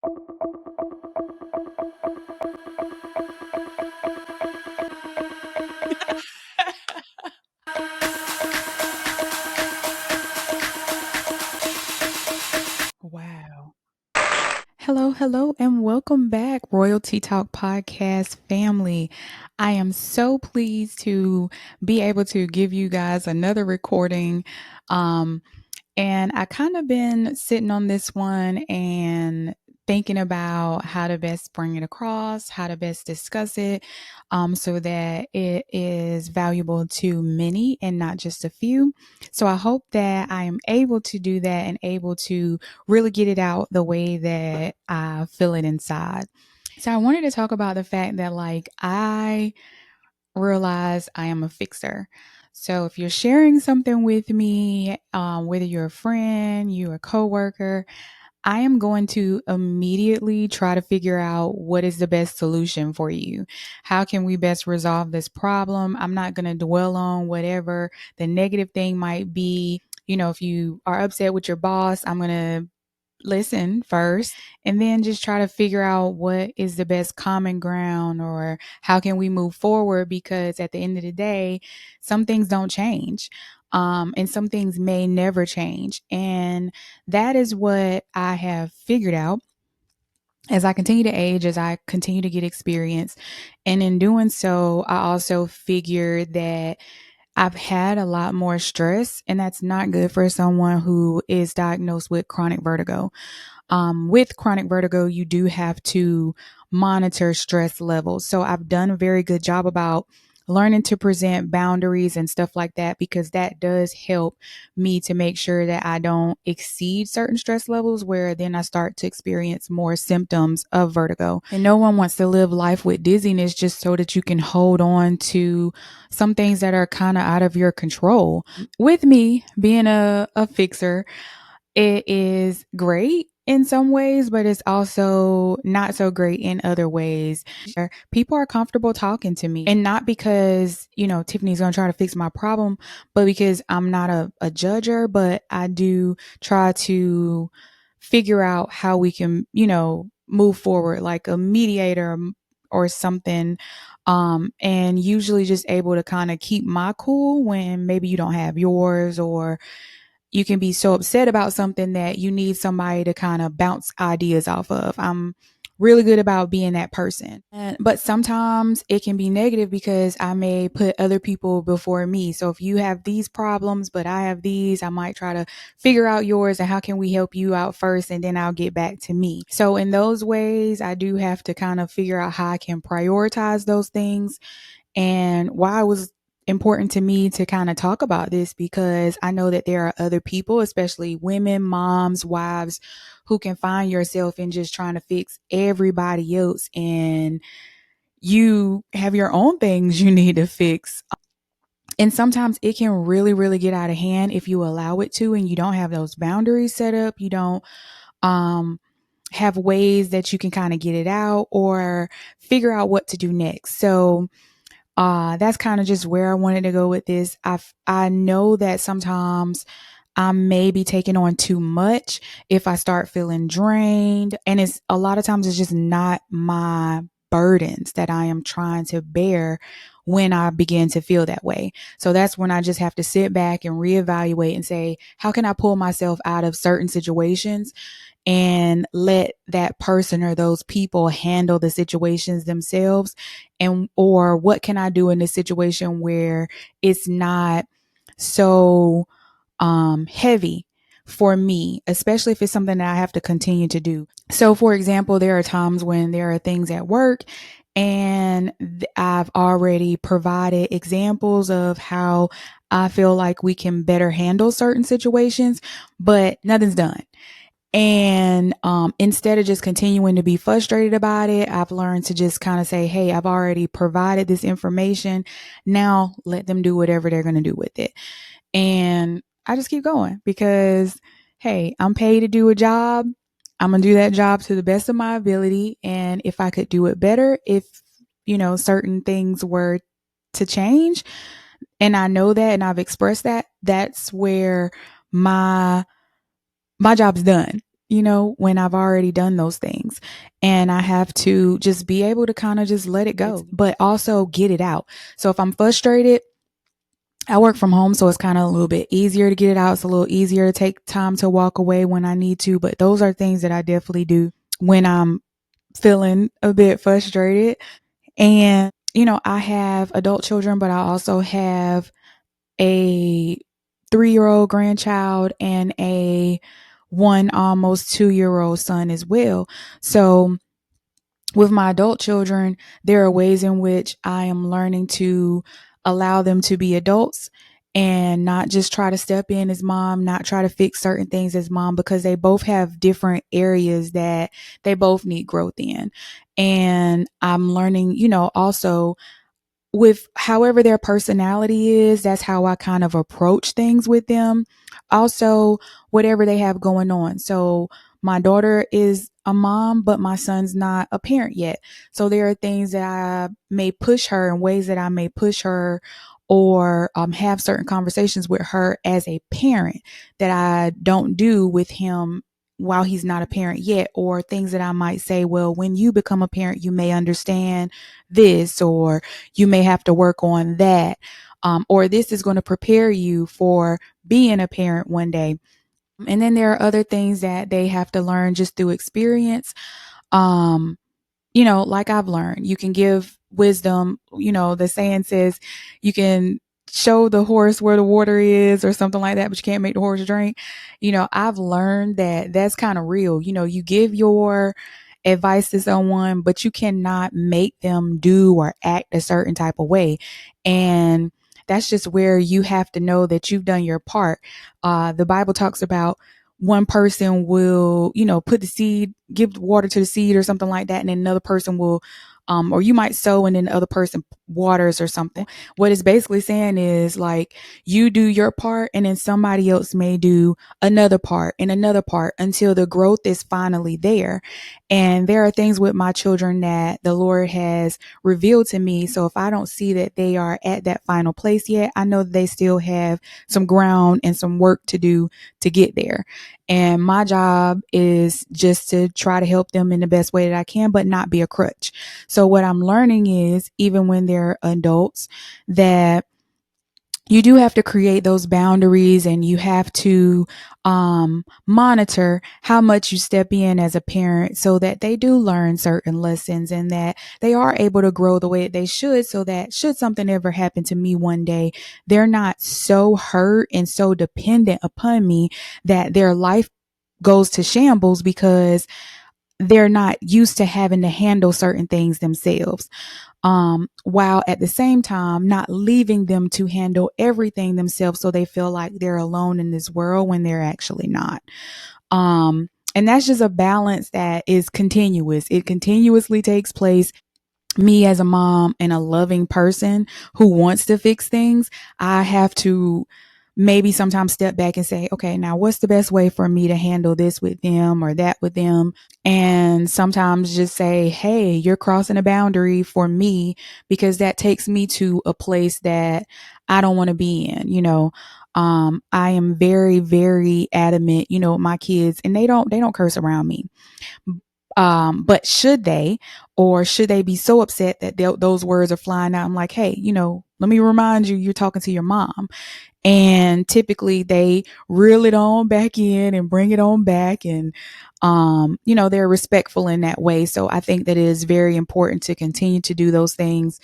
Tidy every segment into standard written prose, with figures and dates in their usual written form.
Wow. Hello, hello, and welcome back, Royalty Talk Podcast family. I am so pleased to be able to give you guys another recording. Um, and I kind of been sitting on this one and thinking about how to best bring it across, how to best discuss it, so that it is valuable to many and not just a few. So I hope that I am able to do that and able to really get it out the way that I feel it inside. So I wanted to talk about the fact that I realize I am a fixer. So if you're sharing something with me, whether you're a friend, you're a coworker, I am going to immediately try to figure out what is the best solution for you. How can we best resolve this problem? I'm not going to dwell on whatever the negative thing might be. If you are upset with your boss, I'm going to listen first and then just try to figure out what is the best common ground or how can we move forward, because at the end of the day, some things don't change, and some things may never change. And that is what I have figured out as I continue to age, as I continue to get experience. And in doing so, I also figured that I've had a lot more stress, and that's not good for someone who is diagnosed with chronic vertigo. With chronic vertigo, you do have to monitor stress levels. So I've done a very good job about learning to present boundaries and stuff like that, because that does help me to make sure that I don't exceed certain stress levels where then I start to experience more symptoms of vertigo. And no one wants to live life with dizziness just so that you can hold on to some things that are kind of out of your control. With me being a fixer, it is great in some ways, but it's also not so great in other ways. People are comfortable talking to me, and not because, Tiffany's going to try to fix my problem, but because I'm not a judger, but I do try to figure out how we can, move forward like a mediator or something. And usually just able to kind of keep my cool when maybe you don't have yours, or you can be so upset about something that you need somebody to kind of bounce ideas off of. I'm really good about being that person. But sometimes it can be negative because I may put other people before me. So if you have these problems, but I have these, I might try to figure out yours and how can we help you out first, and then I'll get back to me. So in those ways, I do have to kind of figure out how I can prioritize those things, and why it was important to me to kind of talk about this, because I know that there are other people, especially women, moms, wives, who can find yourself in just trying to fix everybody else, and you have your own things you need to fix. And sometimes it can really, really get out of hand if you allow it to, and you don't have those boundaries set up. You don't um have ways that you can kind of get it out or figure out what to do next. So that's kind of just where I wanted to go with this. I know that sometimes I may be taking on too much if I start feeling drained, and it's a lot of times it's just not my burdens that I am trying to bear when I begin to feel that way. So that's when I just have to sit back and reevaluate and say, how can I pull myself out of certain situations and let that person or those people handle the situations themselves? And or what can I do in this situation where it's not so heavy for me, especially if it's something that I have to continue to do. So for example, there are times when there are things at work, and I've already provided examples of how I feel like we can better handle certain situations, but nothing's done. And instead of just continuing to be frustrated about it, I've learned to just kind of say, hey, I've already provided this information. Now let them do whatever they're going to do with it. And I just keep going because, hey, I'm paid to do a job. I'm going to do that job to the best of my ability. And if I could do it better, if, certain things were to change, and I know that and I've expressed that, that's where my job's done. when I've already done those things. And I have to just be able to kind of just let it go, but also get it out. So if I'm frustrated, I work from home, so it's kind of a little bit easier to get it out. It's a little easier to take time to walk away when I need to. But those are things that I definitely do when I'm feeling a bit frustrated. And, I have adult children, but I also have a 3-year old grandchild and a one almost 2-year old son as well. So with my adult children, there are ways in which I am learning to allow them to be adults and not just try to step in as mom, not try to fix certain things as mom, because they both have different areas that they both need growth in. And I'm learning, also with however their personality is, that's how I kind of approach things with them. Also, whatever they have going on. So, my daughter is a mom, but my son's not a parent yet. So, there are things that I may push her in ways that I may push her or have certain conversations with her as a parent that I don't do with him while he's not a parent yet, or things that I might say, well, when you become a parent, you may understand this, or you may have to work on that. Or this is going to prepare you for being a parent one day. And then there are other things that they have to learn just through experience. Um, like I've learned, you can give wisdom. The saying says you can show the horse where the water is or something like that, but you can't make the horse drink. I've learned that that's kind of real. You give your advice to someone, but you cannot make them do or act a certain type of way. And that's just where you have to know that you've done your part. The Bible talks about one person will, put the seed, give water to the seed or something like that. And then another person will, or you might sow and then the other person waters or something. What it's basically saying is like you do your part and then somebody else may do another part and another part until the growth is finally there. And there are things with my children that the Lord has revealed to me. So if I don't see that they are at that final place yet, I know that they still have some ground and some work to do to get there. And my job is just to try to help them in the best way that I can, but not be a crutch. So what I'm learning is even when they're adults, that you do have to create those boundaries and you have to monitor how much you step in as a parent so that they do learn certain lessons and that they are able to grow the way that they should, so that should something ever happen to me one day, they're not so hurt and so dependent upon me that their life goes to shambles because they're not used to having to handle certain things themselves, while at the same time not leaving them to handle everything themselves so they feel like they're alone in this world when they're actually not. And that's just a balance that is continuous. It continuously takes place. Me as a mom and a loving person who wants to fix things, I have to maybe sometimes step back and say, okay, now what's the best way for me to handle this with them or that with them? And sometimes just say, hey, you're crossing a boundary for me because that takes me to a place that I don't want to be in, I am very, very adamant, my kids, and they don't curse around me. But should they, or should they be so upset that those words are flying out? I'm like, hey, let me remind you, you're talking to your mom. And typically they reel it on back in and bring it on back. And, they're respectful in that way. So I think that it is very important to continue to do those things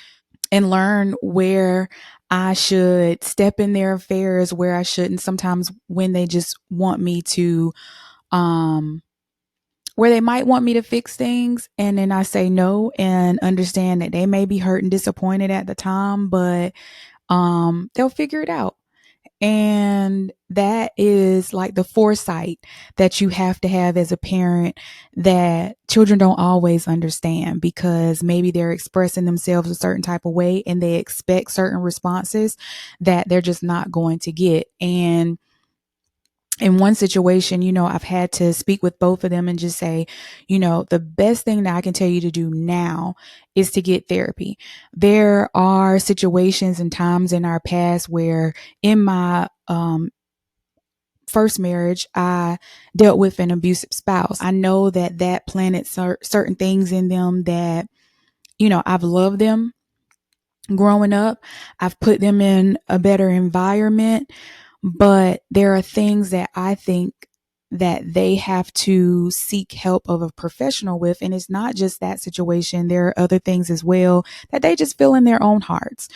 and learn where I should step in their affairs, where I shouldn't. Sometimes when they just want me to, where they might want me to fix things and then I say no and understand that they may be hurt and disappointed at the time, but they'll figure it out. And that is like the foresight that you have to have as a parent that children don't always understand, because maybe they're expressing themselves a certain type of way and they expect certain responses that they're just not going to get. And in one situation, I've had to speak with both of them and just say, the best thing that I can tell you to do now is to get therapy. There are situations and times in our past where in my first marriage, I dealt with an abusive spouse. I know that that planted certain things in them that, I've loved them growing up. I've put them in a better environment, but there are things that I think that they have to seek help of a professional with. And it's not just that situation. There are other things as well that they just feel in their own hearts,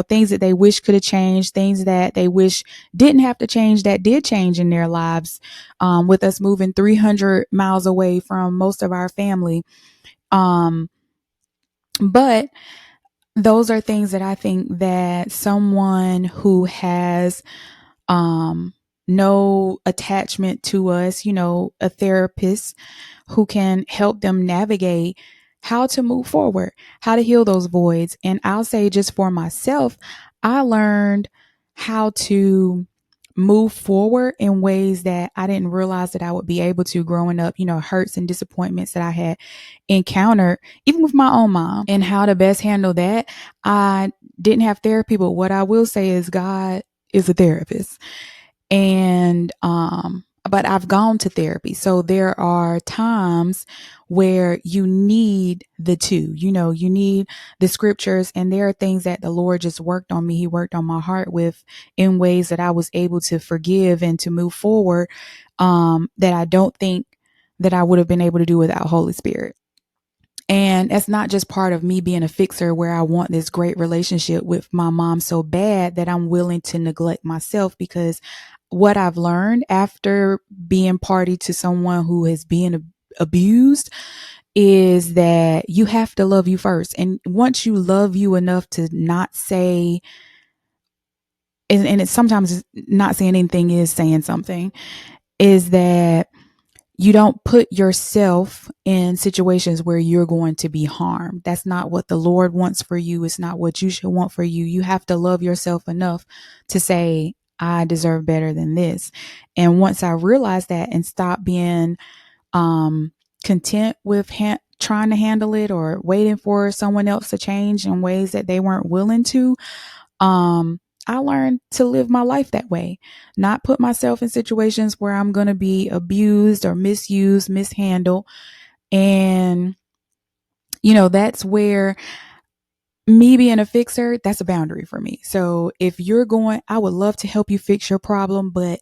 things that they wish could have changed, things that they wish didn't have to change that did change in their lives. With us moving 300 miles away from most of our family. But those are things that I think that someone who has no attachment to us, a therapist who can help them navigate how to move forward, how to heal those voids. And I'll say, just for myself, I learned how to move forward in ways that I didn't realize that I would be able to growing up, hurts and disappointments that I had encountered, even with my own mom, and how to best handle that. I didn't have therapy, but what I will say is God is a therapist. And but I've gone to therapy. So there are times where you need the two. You need the scriptures, and there are things that the Lord just worked on me. He worked on my heart with in ways that I was able to forgive and to move forward, that I don't think that I would have been able to do without Holy Spirit. And that's not just part of me being a fixer where I want this great relationship with my mom so bad that I'm willing to neglect myself, because what I've learned after being party to someone who is being abused is that you have to love you first. And once you love you enough to not say, and it's sometimes not saying anything is saying something, is that you don't put yourself in situations where you're going to be harmed. That's not what the Lord wants for you. It's not what you should want for you. You have to love yourself enough to say, I deserve better than this. And once I realized that and stopped being content with trying to handle it or waiting for someone else to change in ways that they weren't willing to, I learned to live my life that way, not put myself in situations where I'm going to be abused or misused, mishandled. And, that's where me being a fixer, that's a boundary for me. So if you're going, I would love to help you fix your problem. But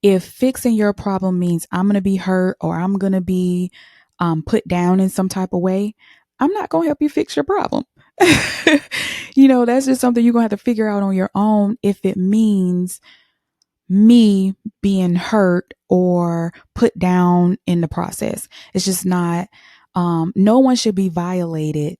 if fixing your problem means I'm going to be hurt or I'm going to be put down in some type of way, I'm not going to help you fix your problem. That's just something you're going to have to figure out on your own if it means me being hurt or put down in the process. It's just not, no one should be violated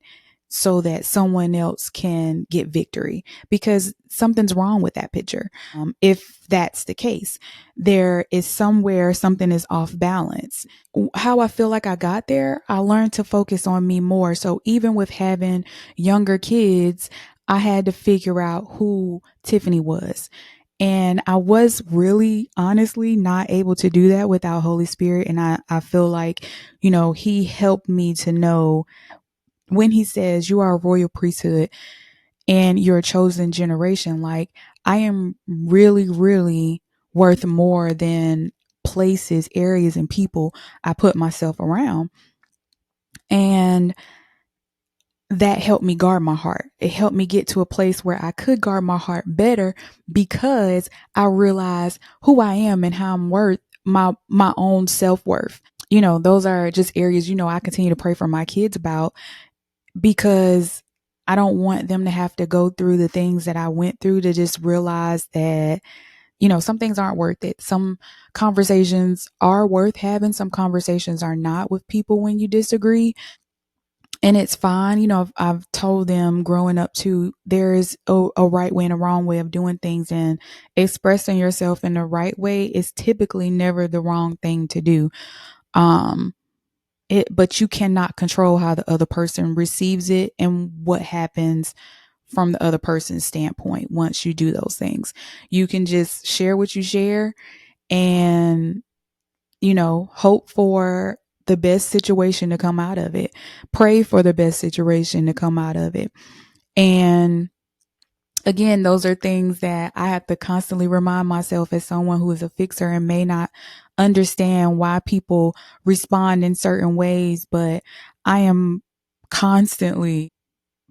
so that someone else can get victory, because something's wrong with that picture. If that's the case, there is somewhere something is off balance. How I feel like I got there, I learned to focus on me more. So even with having younger kids, I had to figure out who Tiffany was. And I was really honestly not able to do that without Holy Spirit. And I feel like, he helped me to know when he says you are a royal priesthood and you're a chosen generation, like I am really, really worth more than places, areas, and people I put myself around. And that helped me guard my heart. It helped me get to a place where I could guard my heart better because I realized who I am and how I'm worth my own self-worth. Those are just areas, I continue to pray for my kids about, because I don't want them to have to go through the things that I went through to just realize that, some things aren't worth it. Some conversations are worth having. Some conversations are not with people when you disagree. And it's fine. I've told them growing up too, there is a right way and a wrong way of doing things, and expressing yourself in the right way is typically never the wrong thing to do. But you cannot control how the other person receives it and what happens from the other person's standpoint. Once you do those things, you can just share what you share and, hope for the best situation to come out of it. Pray for the best situation to come out of it. And again, those are things that I have to constantly remind myself as someone who is a fixer and may not understand why people respond in certain ways, but I am constantly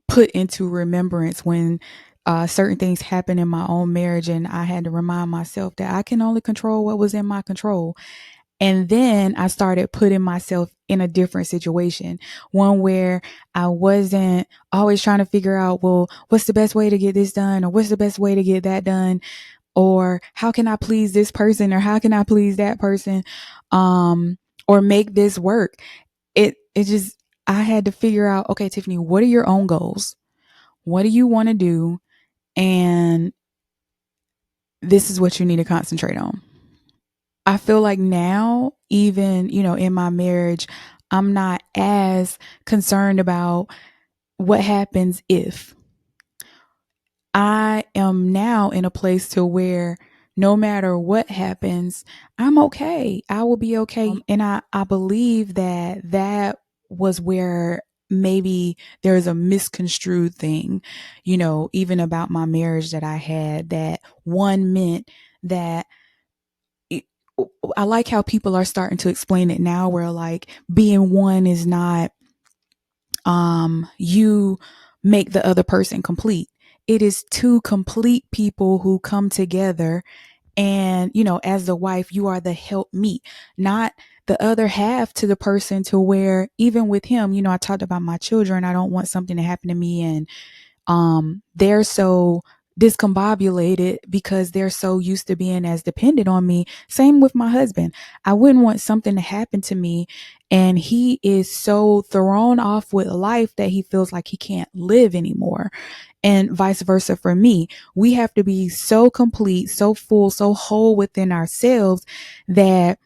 put into remembrance when certain things happen in my own marriage, and I had to remind myself that I can only control what was in my control. And then I started putting myself in a different situation, one where I wasn't always trying to figure out, well, what's the best way to get this done? Or what's the best way to get that done? Or how can I please this person? Or how can I please that person? Um, or make this work? It just, I had to figure out, okay, Tiffany, what are your own goals? What do you want to do? And this is what you need to concentrate on. I feel like now, even, in my marriage, I'm not as concerned about what happens if. I am now in a place to where no matter what happens, I'm okay. I will be okay. And I believe that that was where maybe there's a misconstrued thing, even about my marriage that I had, that one meant that it, I like how people are starting to explain it now, where like being one is not you make the other person complete. It is two complete people who come together, and as the wife, you are the help meet, not the other half to the person, to where even with him, I talked about my children. I don't want something to happen to me, and they're so discombobulated because they're so used to being as dependent on me. Same with my husband. I wouldn't want something to happen to me and he is so thrown off with life that he feels like he can't live anymore. And vice versa for me. We have to be so complete, so full, so whole within ourselves that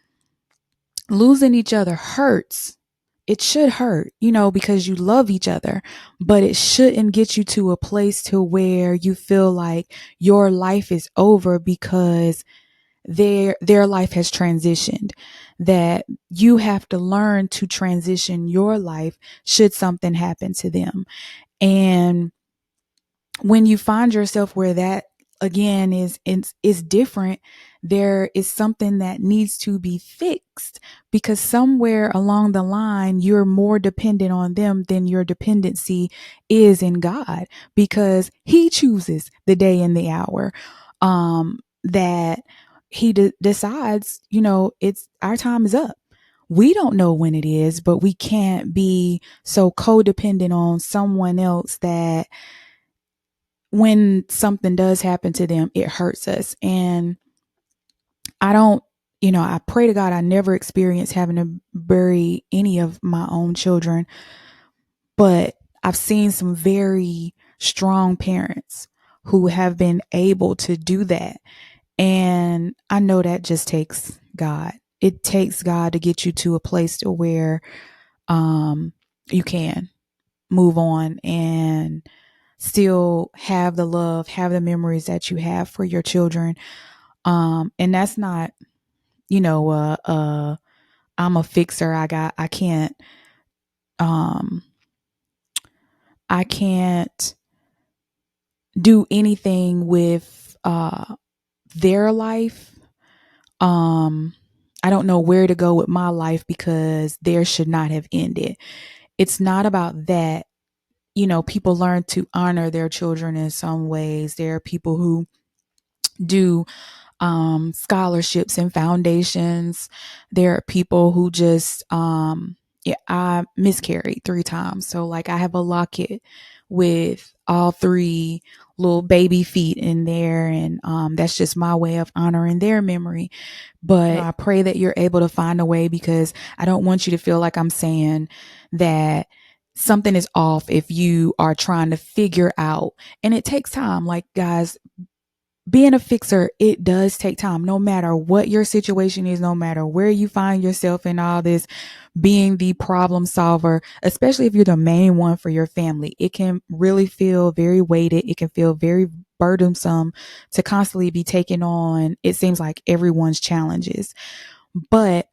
losing each other hurts. It should hurt, because you love each other, but it shouldn't get you to a place to where you feel like your life is over because their life has transitioned. That you have to learn to transition your life should something happen to them. And when you find yourself where that again is different, there is something that needs to be fixed, because somewhere along the line you're more dependent on them than your dependency is in God, because he chooses the day and the hour that he decides, it's our time is up. We don't know when it is, but we can't be so codependent on someone else that when something does happen to them, it hurts us. And I don't, I pray to God I never experience having to bury any of my own children, but I've seen some very strong parents who have been able to do that. And I know that just takes God. It takes God to get you to a place to where you can move on and still have the love, have the memories that you have for your children. And that's not, I'm a fixer. Um, I can't do anything with, their life. I don't know where to go with my life because theirs should not have ended. It's not about that. People learn to honor their children in some ways. There are people who do scholarships and foundations. There are people who just, yeah, I miscarried 3 times. So like I have a locket with all 3 little baby feet in there. And that's just my way of honoring their memory. But I pray that you're able to find a way, because I don't want you to feel like I'm saying that something is off if you are trying to figure out. And it takes time. Like, guys, being a fixer, it does take time. No matter what your situation is, no matter where you find yourself in all this, being the problem solver, especially if you're the main one for your family, it can really feel very weighted. It can feel very burdensome to constantly be taking on, it seems like, everyone's challenges. But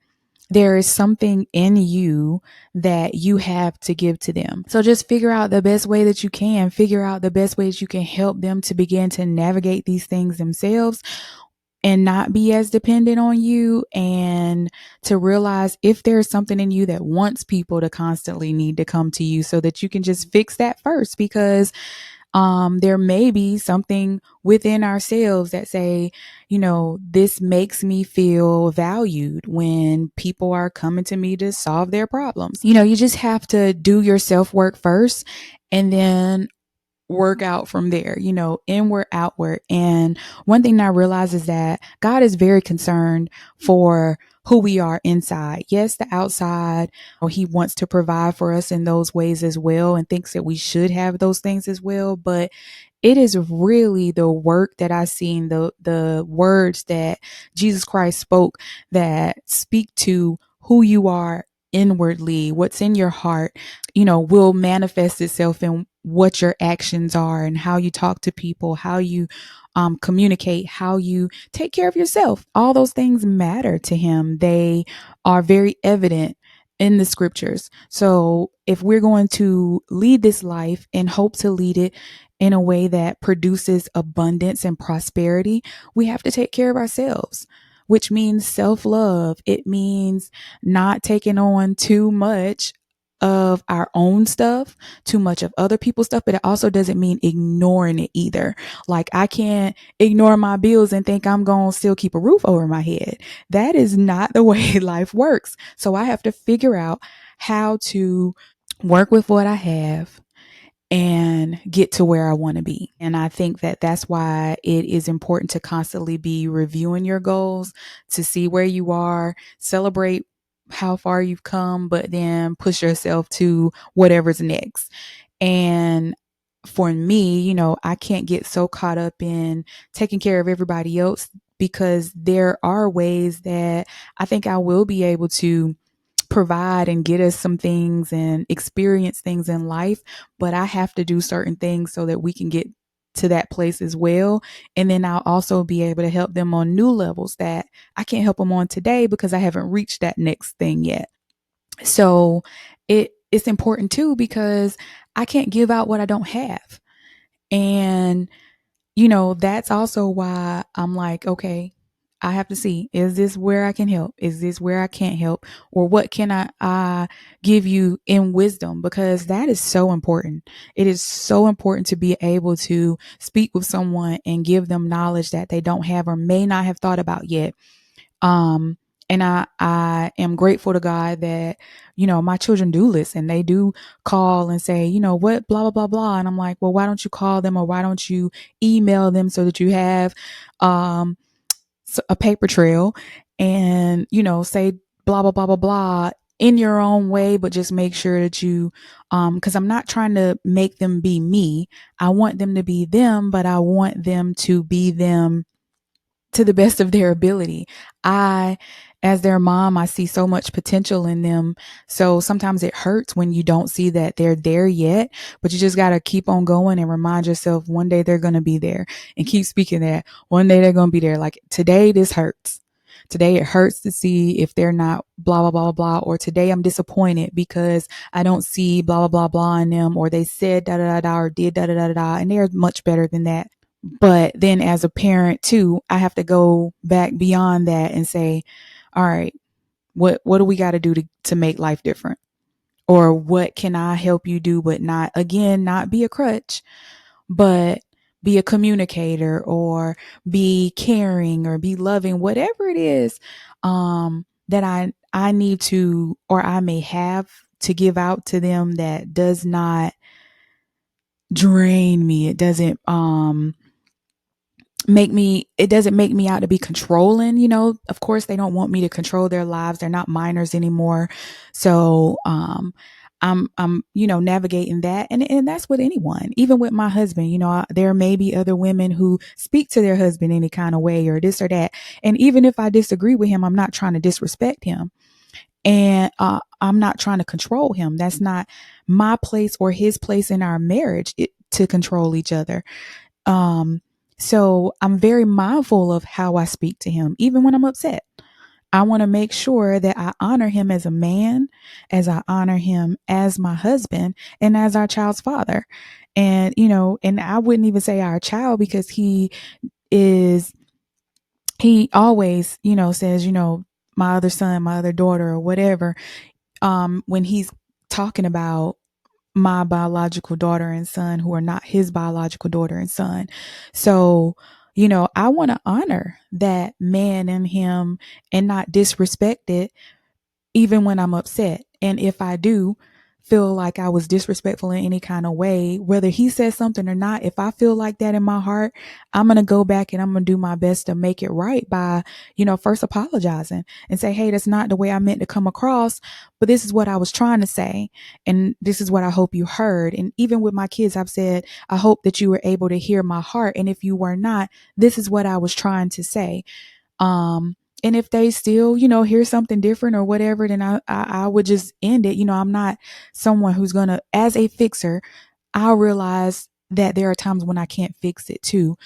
there is something in you that you have to give to them. So just figure out the best way that you can, figure out the best ways you can help them to begin to navigate these things themselves and not be as dependent on you, and to realize if there's something in you that wants people to constantly need to come to you, so that you can just fix that first. Because there may be something within ourselves that say, this makes me feel valued when people are coming to me to solve their problems. You just have to do your self work first, and then work out from there, inward, outward. And one thing I realize is that God is very concerned for who we are inside. Yes, the outside, he wants to provide for us in those ways as well, and thinks that we should have those things as well. But it is really the work that I seen, the words that Jesus Christ spoke that speak to who you are inwardly, what's in your heart, will manifest itself in what your actions are and how you talk to people, how you communicate, how you take care of yourself. All those things matter to him. They are very evident in the scriptures. So if we're going to lead this life and hope to lead it in a way that produces abundance and prosperity, we have to take care of ourselves, which means self-love. It means not taking on too much of our own stuff, too much of other people's stuff, but it also doesn't mean ignoring it either. Like, I can't ignore my bills and think I'm going to still keep a roof over my head. That is not the way life works. So I have to figure out how to work with what I have and get to where I want to be. And I think that that's why it is important to constantly be reviewing your goals, to see where you are, celebrate how far you've come, but then push yourself to whatever's next. And for me, I can't get so caught up in taking care of everybody else, because there are ways that I think I will be able to provide and get us some things and experience things in life, but I have to do certain things so that we can get to that place as well. And then I'll also be able to help them on new levels that I can't help them on today because I haven't reached that next thing yet. So it's important too, because I can't give out what I don't have. And that's also why I'm like, okay, I have to see, is this where I can help? Is this where I can't help? Or what can I give you in wisdom? Because that is so important. It is so important to be able to speak with someone and give them knowledge that they don't have or may not have thought about yet. And I am grateful to God that, my children do listen. They do call and say, what, blah, blah, blah, blah. And I'm like, well, why don't you call them, or why don't you email them so that you have, a paper trail, and, say blah, blah, blah, blah, blah in your own way, but just make sure that you, cause I'm not trying to make them be me. I want them to be them, but I want them to be them to the best of their ability. As their mom, I see so much potential in them. So sometimes it hurts when you don't see that they're there yet, but you just got to keep on going and remind yourself one day they're going to be there, and keep speaking that one day they're going to be there. Like, today, this hurts. Today it hurts to see if they're not blah, blah, blah, blah, or today I'm disappointed because I don't see blah, blah, blah, blah in them, or they said da, da, da, da, or did da, da, da, da, da, and they're much better than that. But then as a parent too, I have to go back beyond that and say, all right, what do we got to do to make life different? Or what can I help you do, but not be a crutch, but be a communicator, or be caring, or be loving, whatever it is, that I need to, or I may have to give out to them, that does not drain me. It doesn't, it doesn't make me out to be controlling. Of course they don't want me to control their lives. They're not minors anymore. So I'm navigating that, and that's with anyone, even with my husband. There may be other women who speak to their husband any kind of way, or this or that, and even if I disagree with him, I'm not trying to disrespect him, and I'm not trying to control him. That's not my place or his place in our marriage, to control each other. So I'm very mindful of how I speak to him, even when I'm upset. I want to make sure that I honor him as a man, as I honor him as my husband, and as our child's father. And, and I wouldn't even say our child because is, he always, says, my other son, my other daughter, or whatever, when he's talking about my biological daughter and son who are not his biological daughter and son. So, I want to honor that man in him and not disrespect it even when I'm upset. And if I do feel like I was disrespectful in any kind of way, whether he says something or not, if I feel like that in my heart, I'm going to go back and I'm going to do my best to make it right by, first apologizing and say, hey, that's not the way I meant to come across, but this is what I was trying to say. And this is what I hope you heard. And even with my kids, I've said, I hope that you were able to hear my heart. And if you were not, this is what I was trying to say. And if they still, hear something different or whatever, then I would just end it. I'm not someone who's gonna, as a fixer, I'll realize that there are times when I can't fix it too.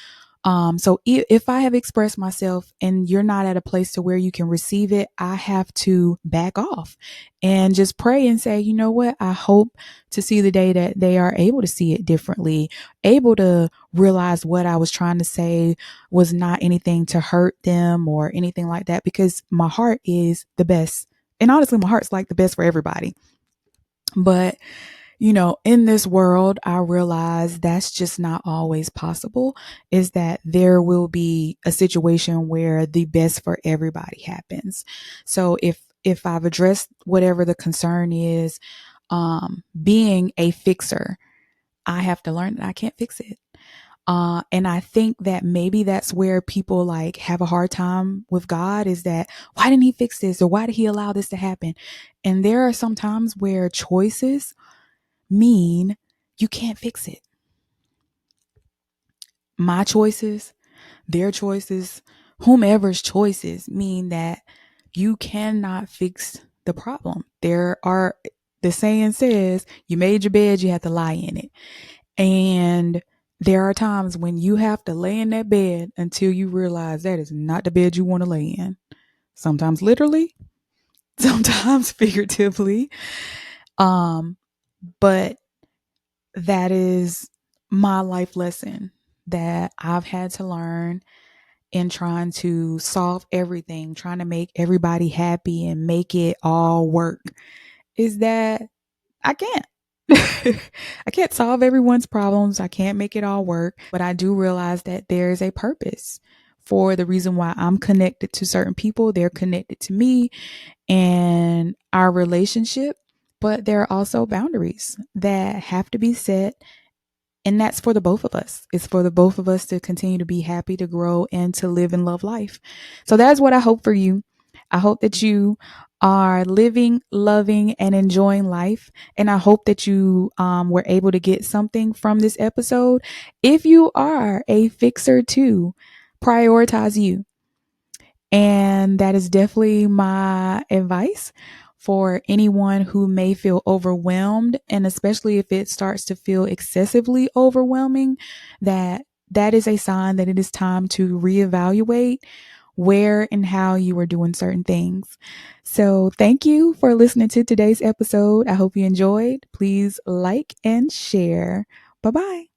So if I have expressed myself and you're not at a place to where you can receive it, I have to back off and just pray and say, you know what? I hope to see the day that they are able to see it differently, able to realize what I was trying to say was not anything to hurt them or anything like that, because my heart is the best. And honestly, my heart's like the best for everybody. But in this world, I realize that's just not always possible, is that there will be a situation where the best for everybody happens. So if I've addressed whatever the concern is, being a fixer, I have to learn that I can't fix it. And I think that maybe that's where people like have a hard time with God, is that why didn't he fix this, or why did he allow this to happen? And there are some times where choices mean you can't fix it. My choices, their choices, whomever's choices mean that you cannot fix the problem. The saying says, you made your bed, you have to lie in it. And there are times when you have to lay in that bed until you realize that is not the bed you want to lay in. Sometimes literally, sometimes figuratively. But that is my life lesson that I've had to learn in trying to solve everything, trying to make everybody happy and make it all work, is that I can't. I can't solve everyone's problems. I can't make it all work, but I do realize that there's a purpose for the reason why I'm connected to certain people. They're connected to me and our relationship, but there are also boundaries that have to be set. And that's for the both of us. It's for the both of us to continue to be happy, to grow, and to live and love life. So that's what I hope for you. I hope that you are living, loving, and enjoying life. And I hope that you were able to get something from this episode. If you are a fixer too, prioritize you. And that is definitely my advice for anyone who may feel overwhelmed, and especially if it starts to feel excessively overwhelming, that is a sign that it is time to reevaluate where and how you are doing certain things. So thank you for listening to today's episode. I hope you enjoyed. Please like and share. Bye-bye.